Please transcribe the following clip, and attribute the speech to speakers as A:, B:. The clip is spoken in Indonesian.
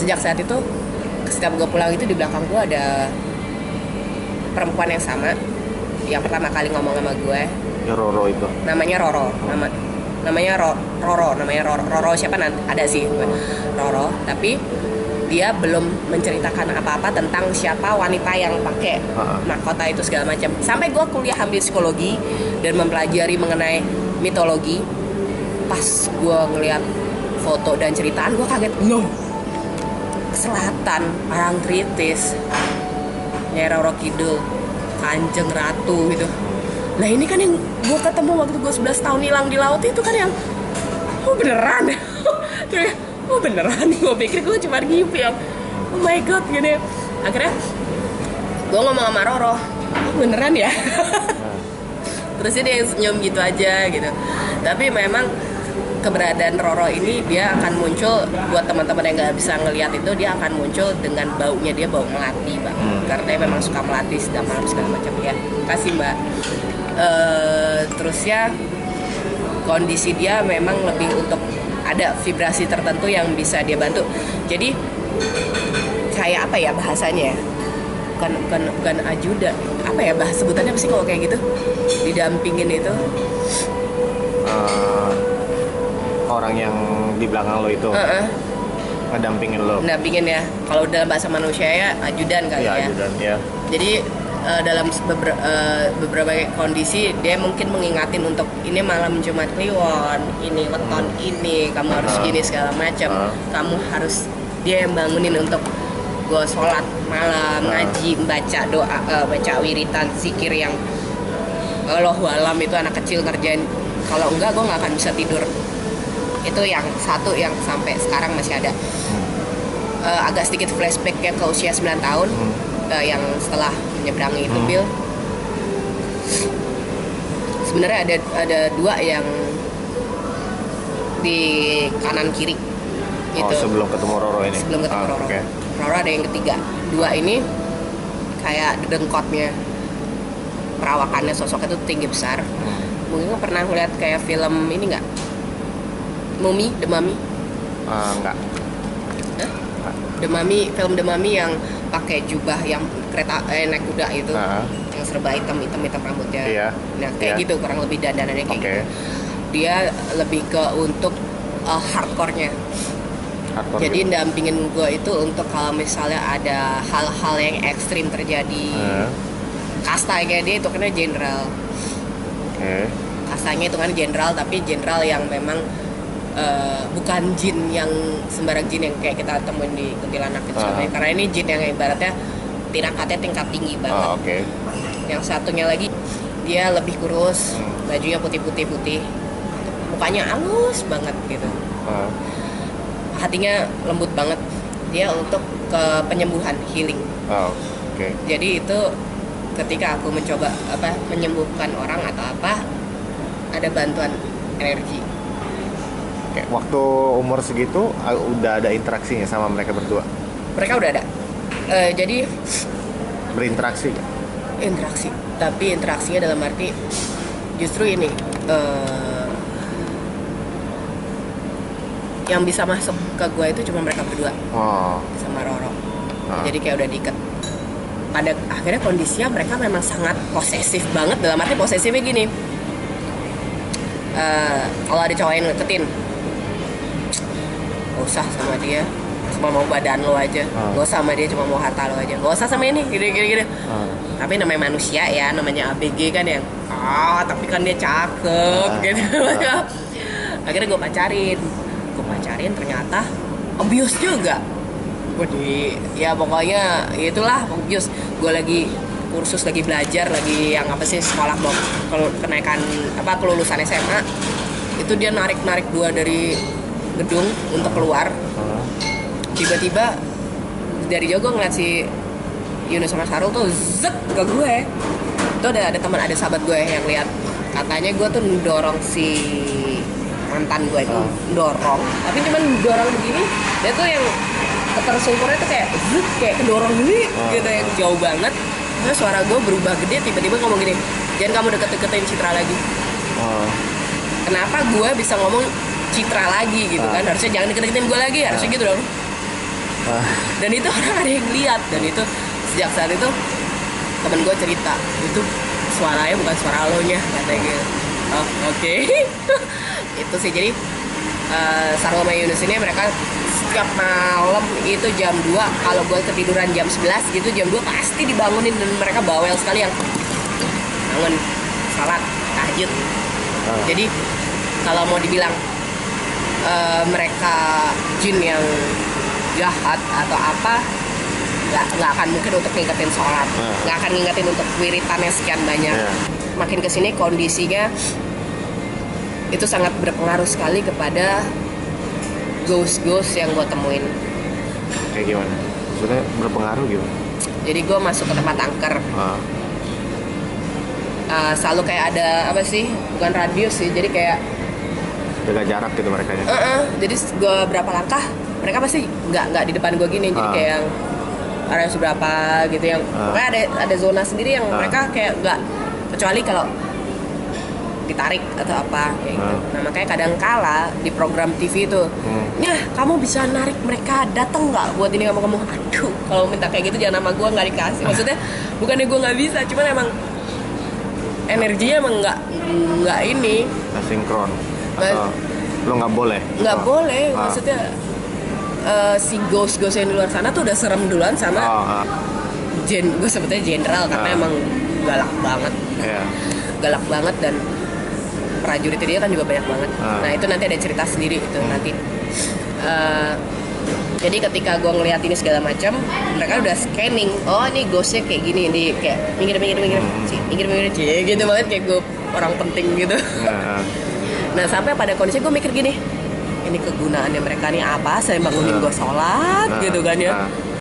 A: Sejak saat itu, setiap gue pulang itu di belakang gue ada perempuan yang sama, yang pertama kali ngomong sama gue.
B: Ya Roro itu.
A: Namanya Roro. Namanya Roro siapa nanti ada sih Roro, tapi dia belum menceritakan apa-apa tentang siapa wanita yang pakai mahkota itu segala macam. Sampai gue kuliah ambil psikologi dan mempelajari mengenai mitologi, pas gue ngeliat foto dan ceritaan gue kaget, loh, selatan Parangtritis, Nyai Roro Kidul, Kanjeng Ratu gitu. Nah ini kan yang gue ketemu waktu gue 11 tahun hilang di laut itu kan yang oh beneran. Oh beneran, gue pikir gue cuma ngimpi yang oh my god gini. Akhirnya gue ngomong sama Roro, oh beneran ya. Terus dia senyum gitu aja gitu. Tapi memang keberadaan Roro ini dia akan muncul buat teman-teman yang nggak bisa ngelihat itu, dia akan muncul dengan baunya, dia bau melati Mbak. Karena dia memang suka melati sedang malam segala macam ya. Kasih Mbak. Terus ya kondisi dia memang lebih untuk ada vibrasi tertentu yang bisa dia bantu. Jadi kayak apa ya bahasanya ya? Bukan ajudan. Apa ya bahasa sebutannya apa sih kalau kayak gitu? Didampingin itu.
B: Orang yang di belakang lo itu ngedampingin lo.
A: Ngedampingin ya. Kalau dalam bahasa manusia ya ajudan kali ya.
B: Ajudan ya.
A: Jadi dalam beberapa kondisi dia mungkin mengingatin untuk ini malam Jumat Kliwon, ini weton ini kamu harus gini segala macam. Kamu harus, dia yang bangunin untuk gue sholat malam, ngaji, baca doa, baca wiritan, zikir yang Allahu alam itu anak kecil ngerjain. Kalau enggak gue nggak akan bisa tidur. Itu yang satu yang sampai sekarang masih ada. Agak sedikit flashback ya ke usia 9 tahun yang setelah menyeberangi itu Bill. Sebenarnya ada dua yang di kanan kiri gitu.
B: Sebelum ketemu Roro ini.
A: Sebelum ketemu Roro.
B: Okay.
A: Roro ada yang ketiga. Dua ini kayak dedengkotnya, perawakannya, sosoknya itu tinggi besar. Mungkin pernah ngeliat kayak film ini nggak? Mummy, The Mummy?
B: Enggak.
A: The Mummy, film The Mummy yang pakai jubah yang kereta naik kuda itu, yang serba hitam rambutnya.
B: Iya.
A: Nah kayak gitu kurang lebih dandanannya kayak gitu. Dia lebih ke untuk hardcore-nya. Jadi dampingin gue itu untuk kalau misalnya ada hal-hal yang ekstrim terjadi. Kastanya dia itu kan jenderal. Kastanya itu kan jenderal, tapi jenderal yang memang bukan jin yang sembarang jin yang kayak kita temuin di kuntilanak itu sebenarnya. Karena ini jin yang ibaratnya tirakat tingkat tinggi banget. Yang satunya lagi dia lebih kurus, bajunya putih, mukanya halus banget gitu. Hatinya lembut banget. Dia untuk ke penyembuhan, healing. Jadi itu ketika aku mencoba menyembuhkan orang atau apa, ada bantuan energi.
B: Waktu umur segitu udah ada interaksinya sama mereka berdua?
A: Mereka udah ada. Jadi
B: berinteraksi?
A: Interaksi, tapi interaksinya dalam arti justru ini yang bisa masuk ke gue itu cuma mereka berdua sama Roro. Jadi kayak udah diikat. Pada akhirnya kondisinya mereka memang sangat posesif banget. Dalam arti posesifnya gini, kalau ada cowok yang deketin, gak usah sama dia, cuma mau badan lo aja. Gak usah sama dia, cuma mau harta lo aja. Gak usah sama ini, gini. Tapi namanya manusia ya, namanya ABG kan yang tapi kan dia cakep gitu. Akhirnya gue pacarin ternyata abuse juga. Ya pokoknya itulah abuse. Gue lagi kursus, lagi belajar, lagi yang apa sih, sekolah mau kenaikan kelulusan SMA. Itu dia narik gue dari gedung untuk keluar. Tiba-tiba dari jauh gue ngeliat si Yunus sama Sarul tuh zek ke gue. Itu ada teman, ada sahabat gue yang lihat. Katanya gue tuh dorong si mantan gue itu, dorong. Tapi cuman dorong begini, dia tuh yang tersungkurnya tuh kayak zek, kayak kedorong gini gitu, yang jauh banget. Terus suara gue berubah gede, tiba-tiba ngomong gini, jangan kamu deket-deketin Citra lagi. Kenapa gue bisa ngomong Citra lagi gitu kan? Harusnya jangan deket-deketin gue lagi, harusnya gitu dong. Dan itu orang ada yang lihat, dan itu sejak saat itu temen gue cerita itu suaranya bukan suara lo nya katanya gitu. Oh, oke. Itu sih, jadi Sarwo sama Yunus ini mereka setiap malam itu jam 2, kalau gue ketiduran jam 11 gitu, jam 2 pasti dibangunin, dan mereka bawel sekali yang bangun salat tahajud. Jadi kalau mau dibilang mereka jin yang jahat atau apa, nggak akan mungkin untuk ngingetin sholat, nggak akan ngingetin untuk wiritannya sekian banyak. Makin kesini kondisinya itu sangat berpengaruh sekali kepada ghost yang gue temuin.
B: Kayak gimana? Maksudnya berpengaruh gimana?
A: Jadi gue masuk ke tempat angker, selalu kayak ada apa sih, bukan radius sih, jadi kayak
B: jaga jarak gitu mereka ya.
A: Jadi gue berapa langkah mereka pasti nggak di depan gue gini, jadi kayak yang area seberapa gitu, yang pokoknya ada zona sendiri yang mereka kayak nggak, kecuali kalau ditarik atau apa kayak gitu. Nah makanya kadang kala di program TV itu, ya kamu bisa narik mereka datang nggak buat ini kamu, aduh kalau minta kayak gitu jangan sama gue, nggak dikasih. Maksudnya bukannya gue nggak bisa, cuman emang energinya emang nggak ini,
B: nggak sinkron. Atau lo nggak boleh?
A: Nggak boleh, maksudnya si ghost yang di luar sana tuh udah serem duluan sama gue sebetulnya jenderal, karena emang galak banget, galak banget, dan prajurit dia kan juga banyak banget. Nah itu nanti ada cerita sendiri itu nanti. Jadi ketika gue ngeliat ini segala macam, mereka udah scanning. Oh ini ghostnya kayak gini, ini kayak minggir, gitu banget, kayak gue orang penting gitu. Nah sampai pada kondisi gue mikir gini, ini kegunaannya mereka nih apa? Saya bangunin gue sholat gitu kan ya.